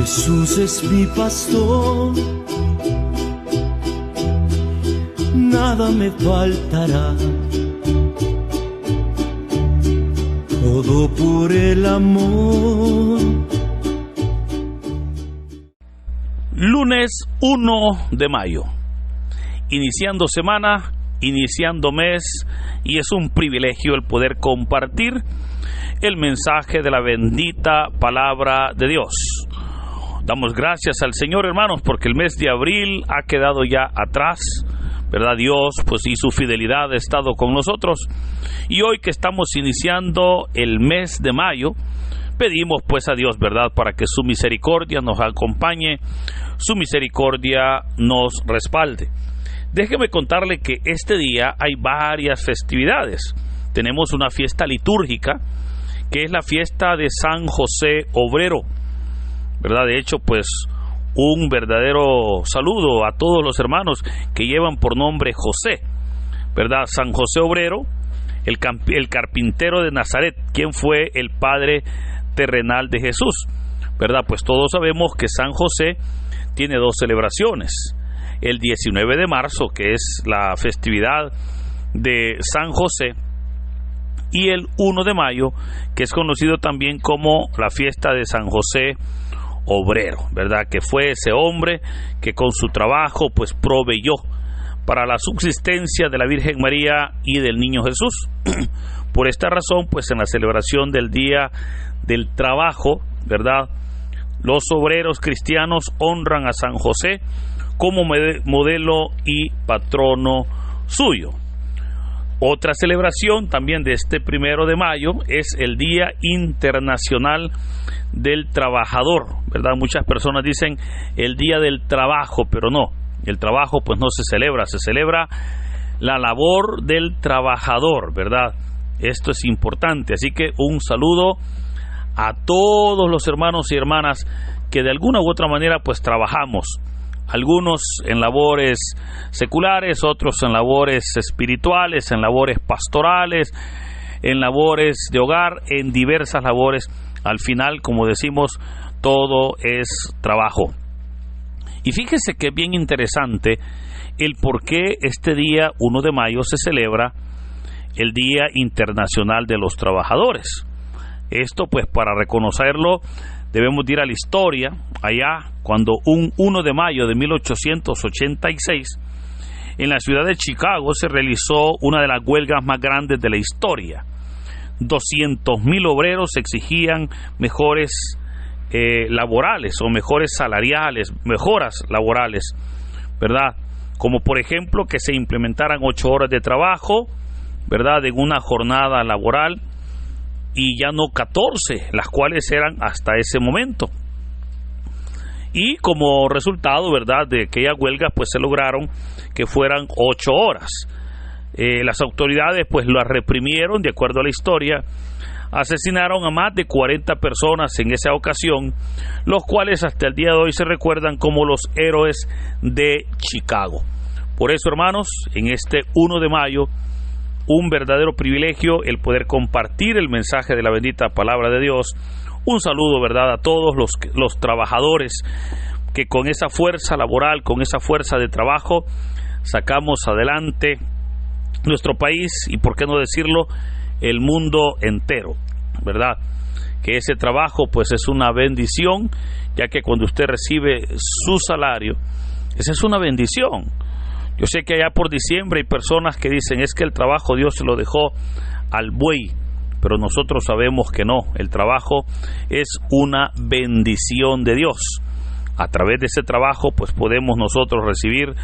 Jesús es mi pastor, nada me faltará. Todo por el amor. Lunes 1 de mayo, iniciando semana, iniciando mes, y es un privilegio el poder compartir el mensaje de la bendita palabra de Dios. Damos gracias al Señor, hermanos, porque el mes de abril ha quedado ya atrás, ¿verdad? Dios, pues, y su fidelidad ha estado con nosotros. Y hoy que estamos iniciando el mes de mayo, pedimos pues a Dios, ¿verdad?, para que su misericordia nos acompañe, su misericordia nos respalde. Déjeme contarle que este día hay varias festividades. Tenemos una fiesta litúrgica, que es la fiesta de San José Obrero, ¿verdad? De hecho, pues, un verdadero saludo a todos los hermanos que llevan por nombre José, ¿verdad? San José Obrero, el carpintero de Nazaret, quien fue el padre terrenal de Jesús, ¿verdad? Pues todos sabemos que San José tiene dos celebraciones: el 19 de marzo, que es la festividad de San José, y el 1 de mayo, que es conocido también como la fiesta de San José Obrero, ¿verdad? Que fue ese hombre que con su trabajo pues proveyó para la subsistencia de la Virgen María y del Niño Jesús. Por esta razón, pues, en la celebración del Día del Trabajo, ¿verdad?, los obreros cristianos honran a San José como modelo y patrono suyo. Otra celebración también de este 1 de mayo es el Día Internacional del Trabajador, ¿verdad? Muchas personas dicen el Día del Trabajo, pero no, el trabajo pues no se celebra la labor del trabajador, ¿verdad? Esto es importante, así que un saludo a todos los hermanos y hermanas que de alguna u otra manera pues trabajamos, algunos en labores seculares, otros en labores espirituales, en labores pastorales, en labores de hogar, en diversas labores. Al final, como decimos, todo es trabajo. Y fíjese que es bien interesante el por qué este día 1 de mayo se celebra el Día Internacional de los Trabajadores. Esto, pues, para reconocerlo, debemos ir a la historia, allá, cuando un 1 de mayo de 1886, en la ciudad de Chicago se realizó una de las huelgas más grandes de la historia. 200,000 obreros exigían mejores laborales o mejores salariales, mejoras laborales, ¿verdad? Como por ejemplo que se implementaran 8 horas de trabajo, ¿verdad?, en una jornada laboral, y ya no 14, las cuales eran hasta ese momento. Y como resultado, ¿verdad?, de aquella huelga, pues se lograron que fueran 8 horas. Las autoridades pues las reprimieron, de acuerdo a la historia. Asesinaron a más de 40 personas en esa ocasión, los cuales hasta el día de hoy se recuerdan como los héroes de Chicago. Por eso, hermanos, en este 1 de mayo, un verdadero privilegio el poder compartir el mensaje de la bendita palabra de Dios. Un saludo, ¿verdad?, a todos los trabajadores que con esa fuerza laboral, con esa fuerza de trabajo, sacamos adelante nuestro país y, por qué no decirlo, el mundo entero, ¿verdad? Que ese trabajo pues es una bendición, ya que cuando usted recibe su salario, esa es una bendición. Yo sé que allá por diciembre hay personas que dicen es que el trabajo Dios se lo dejó al buey, pero nosotros sabemos que no, el trabajo es una bendición de Dios. A través de ese trabajo pues podemos nosotros recibir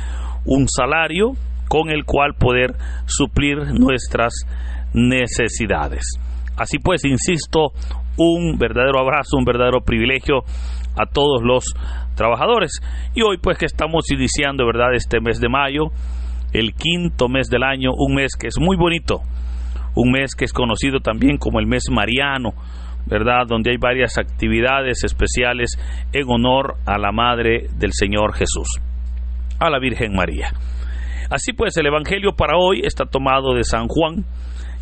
un salario con el cual poder suplir nuestras necesidades. Así pues, insisto, un verdadero abrazo, un verdadero privilegio a todos los trabajadores. Y hoy pues que estamos iniciando, ¿verdad?, este mes de mayo, el 5º mes del año, un mes que es muy bonito, un mes que es conocido también como el mes mariano, ¿verdad?, donde hay varias actividades especiales en honor a la Madre del Señor Jesús, a la Virgen María. Así pues, el Evangelio para hoy está tomado de San Juan,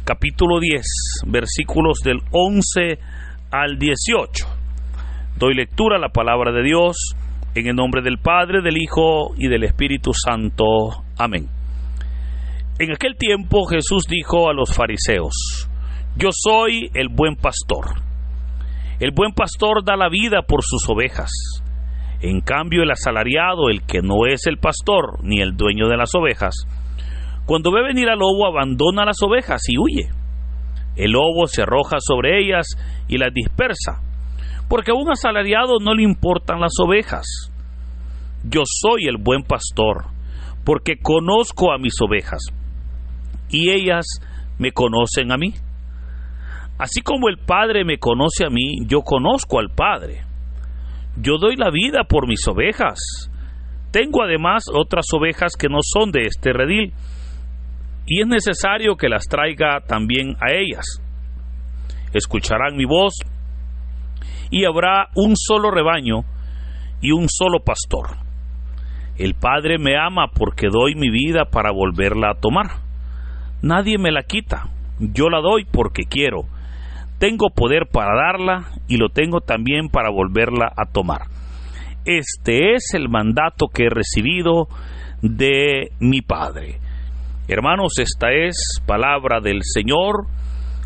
capítulo 10, versículos del 11 al 18. Doy lectura a la palabra de Dios en el nombre del Padre, del Hijo y del Espíritu Santo. Amén. En aquel tiempo Jesús dijo a los fariseos: Yo soy el buen pastor. El buen pastor da la vida por sus ovejas. En cambio, el asalariado, el que no es el pastor ni el dueño de las ovejas, cuando ve venir al lobo, abandona las ovejas y huye. El lobo se arroja sobre ellas y las dispersa, porque a un asalariado no le importan las ovejas. Yo soy el buen pastor, porque conozco a mis ovejas, y ellas me conocen a mí. Así como el Padre me conoce a mí, yo conozco al Padre. Yo doy la vida por mis ovejas. Tengo además otras ovejas que no son de este redil, y es necesario que las traiga también a ellas. Escucharán mi voz, y habrá un solo rebaño y un solo pastor. El Padre me ama porque doy mi vida para volverla a tomar. Nadie me la quita, yo la doy porque quiero. Tengo poder para darla y lo tengo también para volverla a tomar. Este es el mandato que he recibido de mi Padre. Hermanos, esta es palabra del Señor.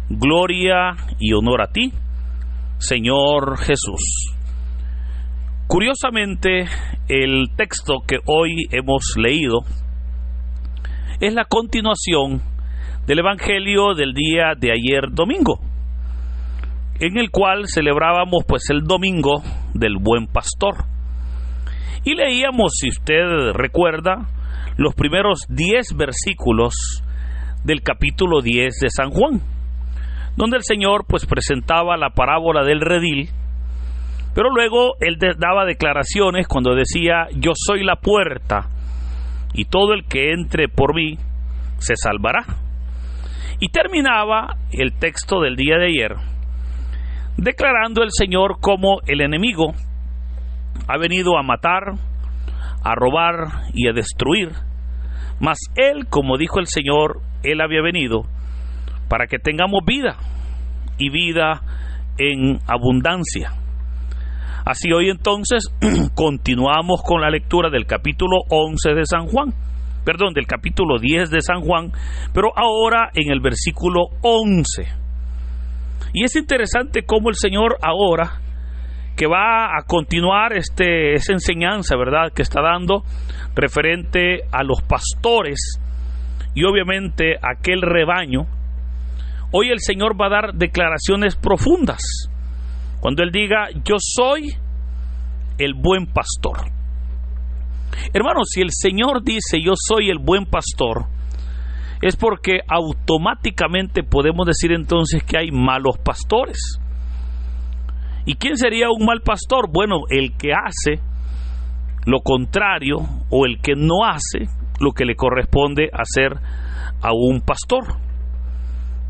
Gloria y honor a ti, Señor Jesús. Curiosamente, el texto que hoy hemos leído es la continuación del Evangelio del día de ayer domingo, en el cual celebrábamos el domingo del Buen Pastor. Y leíamos, si usted recuerda, los primeros 10 versículos del capítulo 10 de San Juan, donde el Señor presentaba la parábola del redil, pero luego Él daba declaraciones cuando decía: yo soy la puerta, y todo el que entre por mí se salvará. Y terminaba el texto del día de ayer declarando el Señor como el enemigo ha venido a matar, a robar y a destruir, mas Él, como dijo el Señor, Él había venido para que tengamos vida y vida en abundancia. Así hoy entonces continuamos con la lectura del capítulo 11 de San Juan, del capítulo 10 de San Juan, pero ahora en el versículo 11. Y es interesante cómo el Señor ahora, que va a continuar esa enseñanza, ¿verdad?, que está dando referente a los pastores y obviamente a aquel rebaño. Hoy el Señor va a dar declaraciones profundas cuando Él diga: yo soy el buen pastor. Hermanos, si el Señor dice: yo soy el buen pastor, es porque automáticamente podemos decir entonces que hay malos pastores. ¿Y quién sería un mal pastor? Bueno, el que hace lo contrario o el que no hace lo que le corresponde hacer a un pastor,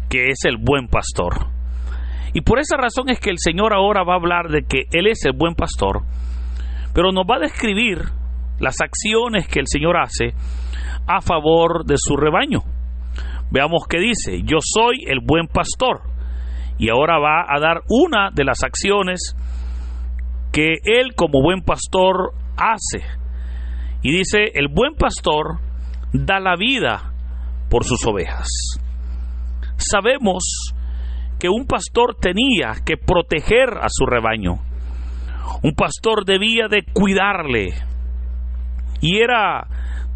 que es el buen pastor. Y por esa razón es que el Señor ahora va a hablar de que Él es el buen pastor, pero nos va a describir las acciones que el Señor hace a favor de su rebaño. Veamos qué dice: yo soy el buen pastor. Y ahora va a dar una de las acciones que Él como buen pastor hace. Y dice: el buen pastor da la vida por sus ovejas. Sabemos que un pastor tenía que proteger a su rebaño. Un pastor debía de cuidarle. Y era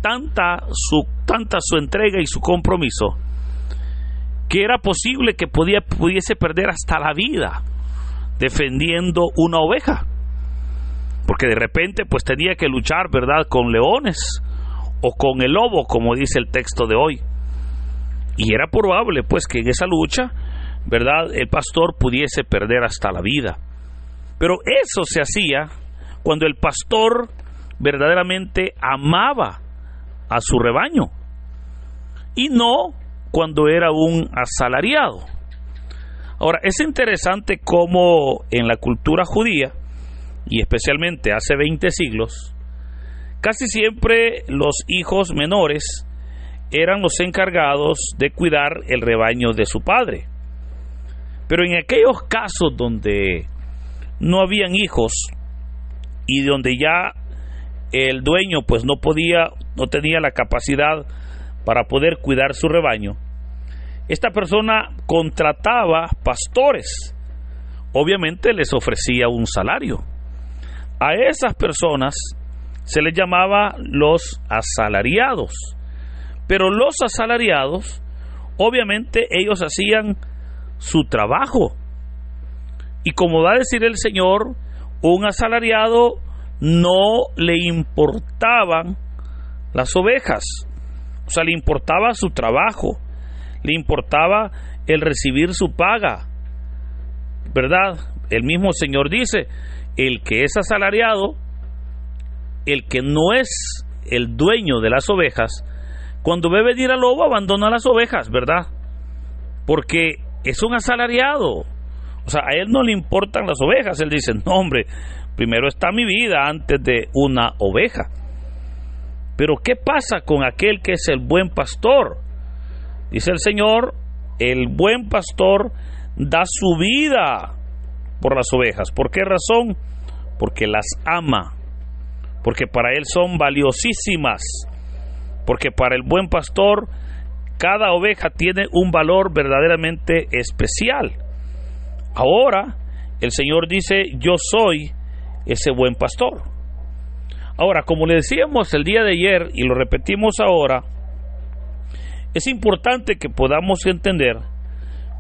tanta su entrega y su compromiso que era posible que pudiese perder hasta la vida defendiendo una oveja, porque de repente tenía que luchar, ¿verdad?, con leones o con el lobo, como dice el texto de hoy, y era probable que en esa lucha, ¿verdad?, el pastor pudiese perder hasta la vida. Pero eso se hacía cuando el pastor verdaderamente amaba a su rebaño, y no cuando era un asalariado. Ahora, es interesante cómo en la cultura judía, y especialmente hace 20 siglos, casi siempre los hijos menores eran los encargados de cuidar el rebaño de su padre. Pero en aquellos casos donde no habían hijos y donde ya el dueño pues no tenía la capacidad para poder cuidar su rebaño, esta persona contrataba pastores. Obviamente les ofrecía un salario. A esas personas se les llamaba los asalariados. Pero los asalariados, obviamente ellos hacían su trabajo. Y como va a decir el Señor, un asalariado no le importaban las ovejas. O sea, le importaba su trabajo, le importaba el recibir su paga, ¿verdad? El mismo Señor dice, el que es asalariado, el que no es el dueño de las ovejas, cuando ve venir al lobo abandona las ovejas, ¿verdad? Porque es un asalariado. O sea, a él no le importan las ovejas. Él dice, no hombre, primero está mi vida antes de una oveja. Pero ¿qué pasa con aquel que es el buen pastor? Dice el Señor, el buen pastor da su vida por las ovejas. ¿Por qué razón? Porque las ama, porque para él son valiosísimas, porque para el buen pastor cada oveja tiene un valor verdaderamente especial. Ahora el Señor dice, yo soy ese buen pastor. Ahora, como le decíamos el día de ayer y lo repetimos ahora, es importante que podamos entender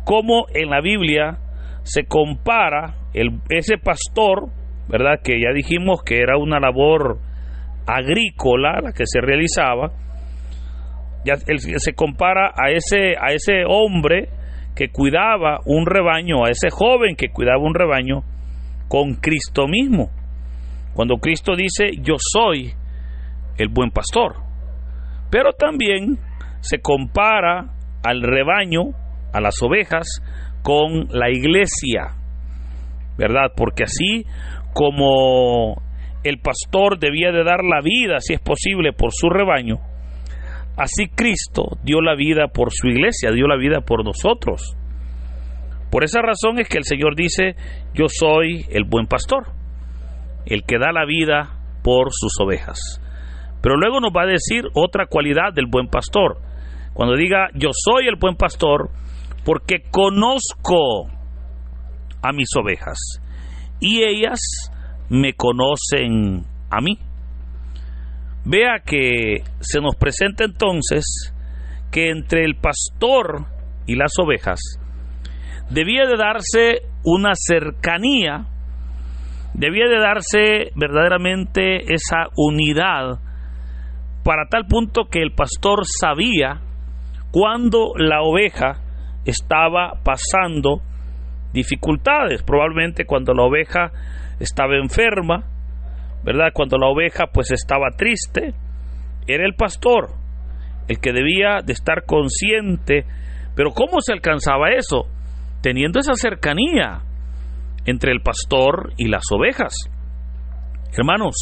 cómo en la Biblia se compara ese pastor, ¿verdad? Que ya dijimos que era una labor agrícola la que se realizaba. Ya se compara a ese hombre que cuidaba un rebaño, a ese joven que cuidaba un rebaño, con Cristo mismo. Cuando Cristo dice, yo soy el buen pastor. Pero también se compara al rebaño, a las ovejas, con la iglesia, ¿verdad? Porque así como el pastor debía de dar la vida, si es posible, por su rebaño, así Cristo dio la vida por su iglesia, dio la vida por nosotros. Por esa razón es que el Señor dice, yo soy el buen pastor, el que da la vida por sus ovejas. Pero luego nos va a decir otra cualidad del buen pastor. Cuando diga, yo soy el buen pastor, porque conozco a mis ovejas, y ellas me conocen a mí. Vea que se nos presenta entonces que entre el pastor y las ovejas debía de darse una cercanía, debía de darse verdaderamente esa unidad, para tal punto que el pastor sabía cuando la oveja estaba pasando dificultades, probablemente cuando la oveja estaba enferma, ¿verdad? Cuando la oveja pues estaba triste, era el pastor el que debía de estar consciente. Pero ¿cómo se alcanzaba eso? Teniendo esa cercanía entre el pastor y las ovejas. Hermanos,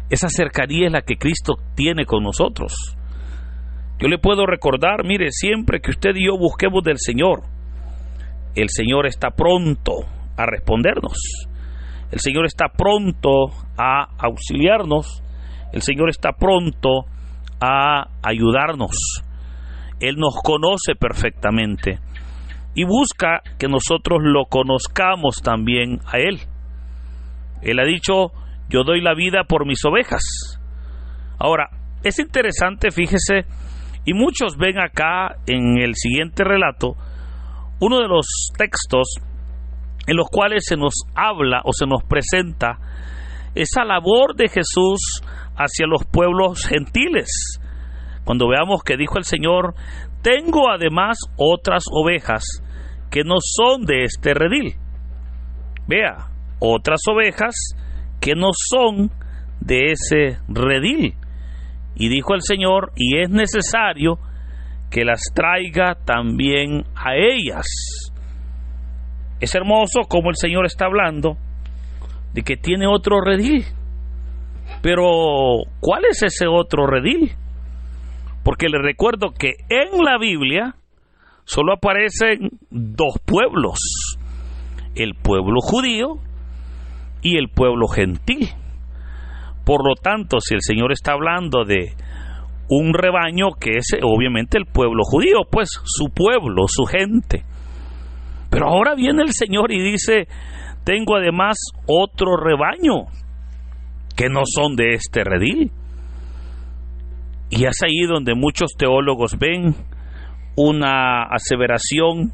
esa cercanía es la que Cristo tiene con nosotros. Yo le puedo recordar, mire, siempre que usted y yo busquemos del Señor, el Señor está pronto a respondernos. El Señor está pronto a auxiliarnos. El Señor está pronto a ayudarnos. Él nos conoce perfectamente y busca que nosotros lo conozcamos también a Él. Él ha dicho, yo doy la vida por mis ovejas. Ahora, es interesante, fíjese, y muchos ven acá en el siguiente relato uno de los textos en los cuales se nos habla o se nos presenta esa labor de Jesús hacia los pueblos gentiles. Cuando veamos que dijo el Señor, tengo además otras ovejas que no son de este redil. Vea, otras ovejas que no son de ese redil. Y dijo el Señor, y es necesario que las traiga también a ellas. Es hermoso como el Señor está hablando de que tiene otro redil. Pero, ¿cuál es ese otro redil? Porque les recuerdo que en la Biblia solo aparecen dos pueblos: el pueblo judío y el pueblo gentil. Por lo tanto, si el Señor está hablando de un rebaño, que es obviamente el pueblo judío, pues su pueblo, su gente. Pero ahora viene el Señor y dice: tengo además otro rebaño que no son de este redil. Y es ahí donde muchos teólogos ven una aseveración,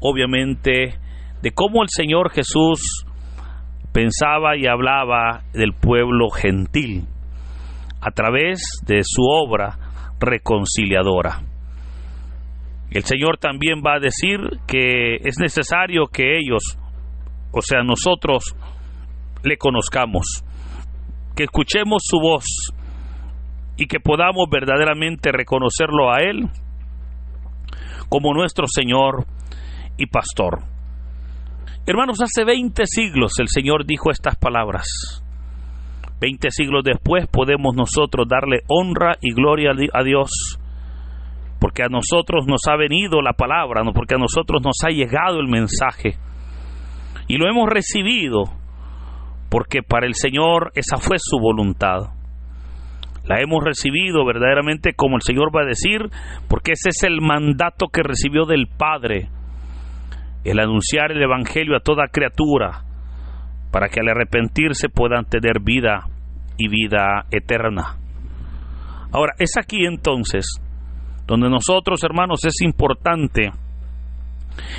obviamente, de cómo el Señor Jesús pensaba y hablaba del pueblo gentil a través de su obra reconciliadora. El Señor también va a decir que es necesario que ellos, o sea, nosotros, le conozcamos, que escuchemos su voz y que podamos verdaderamente reconocerlo a Él como nuestro Señor y Pastor. Hermanos, hace 20 siglos el Señor dijo estas palabras. 20 siglos después podemos nosotros darle honra y gloria a Dios, porque a nosotros nos ha venido la palabra, no porque a nosotros nos ha llegado el mensaje, y lo hemos recibido, porque para el Señor esa fue su voluntad. La hemos recibido verdaderamente, como el Señor va a decir, porque ese es el mandato que recibió del Padre, el anunciar el Evangelio a toda criatura, para que al arrepentirse puedan tener vida y vida eterna. Ahora, es aquí entonces donde nosotros, hermanos, es importante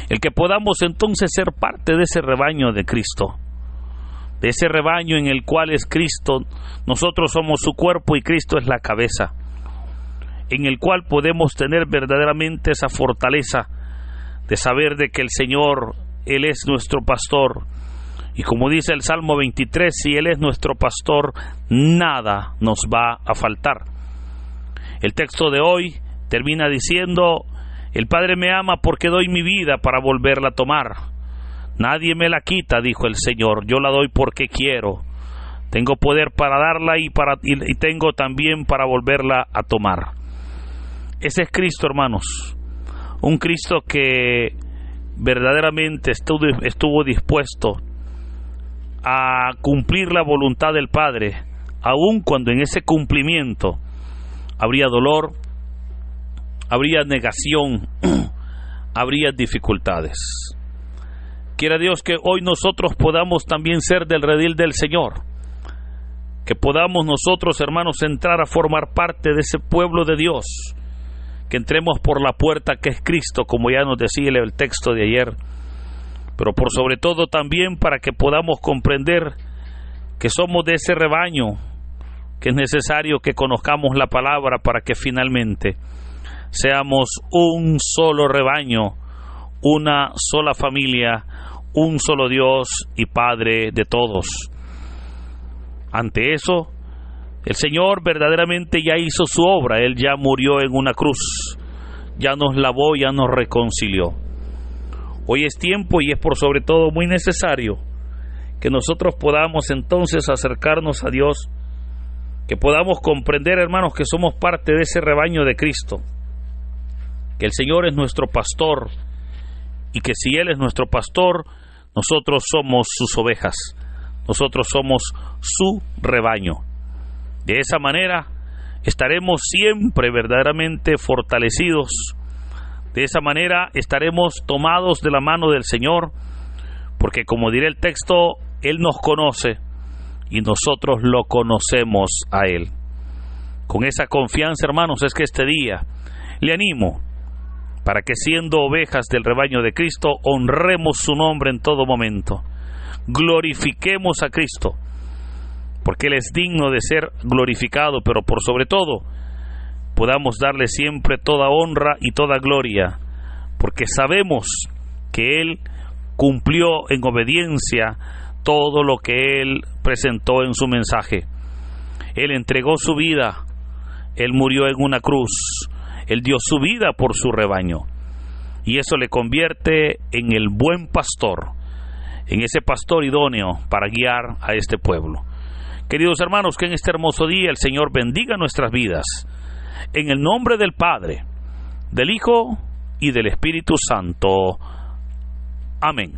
el que podamos entonces ser parte de ese rebaño de Cristo, de ese rebaño en el cual es Cristo, nosotros somos su cuerpo y Cristo es la cabeza, en el cual podemos tener verdaderamente esa fortaleza de saber de que el Señor, Él es nuestro pastor, y como dice el Salmo 23, si Él es nuestro pastor, nada nos va a faltar. El texto de hoy termina diciendo: el Padre me ama porque doy mi vida para volverla a tomar. Nadie me la quita, dijo el Señor, yo la doy porque quiero. Tengo poder para darla y tengo también para volverla a tomar. Ese es Cristo, hermanos. Un Cristo que verdaderamente estuvo dispuesto a cumplir la voluntad del Padre, aun cuando en ese cumplimiento habría dolor, habría negación, habría dificultades. Quiera Dios que hoy nosotros podamos también ser del redil del Señor, que podamos nosotros, hermanos, entrar a formar parte de ese pueblo de Dios, que entremos por la puerta que es Cristo, como ya nos decía el texto de ayer, pero por sobre todo también para que podamos comprender que somos de ese rebaño, que es necesario que conozcamos la palabra para que finalmente seamos un solo rebaño, una sola familia, un solo Dios y Padre de todos. Ante eso, el Señor verdaderamente ya hizo su obra. Él ya murió en una cruz, ya nos lavó, ya nos reconcilió. Hoy es tiempo y es por sobre todo muy necesario que nosotros podamos entonces acercarnos a Dios, que podamos comprender, hermanos, que somos parte de ese rebaño de Cristo, que el Señor es nuestro pastor y que si Él es nuestro pastor, nosotros somos sus ovejas, nosotros somos su rebaño. De esa manera estaremos siempre verdaderamente fortalecidos, de esa manera estaremos tomados de la mano del Señor, porque como dirá el texto, Él nos conoce y nosotros lo conocemos a Él. Con esa confianza, hermanos, es que este día le animo para que, siendo ovejas del rebaño de Cristo, honremos su nombre en todo momento, glorifiquemos a Cristo, porque Él es digno de ser glorificado, pero por sobre todo podamos darle siempre toda honra y toda gloria, porque sabemos que Él cumplió en obediencia todo lo que Él presentó en su mensaje. Él entregó su vida, Él murió en una cruz, Él dio su vida por su rebaño, y eso le convierte en el buen pastor, en ese pastor idóneo para guiar a este pueblo. Queridos hermanos, que en este hermoso día el Señor bendiga nuestras vidas, en el nombre del Padre, del Hijo y del Espíritu Santo. Amén.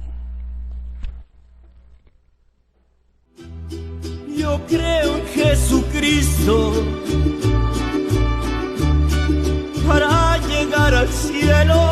Yo creo en Jesucristo para llegar al cielo.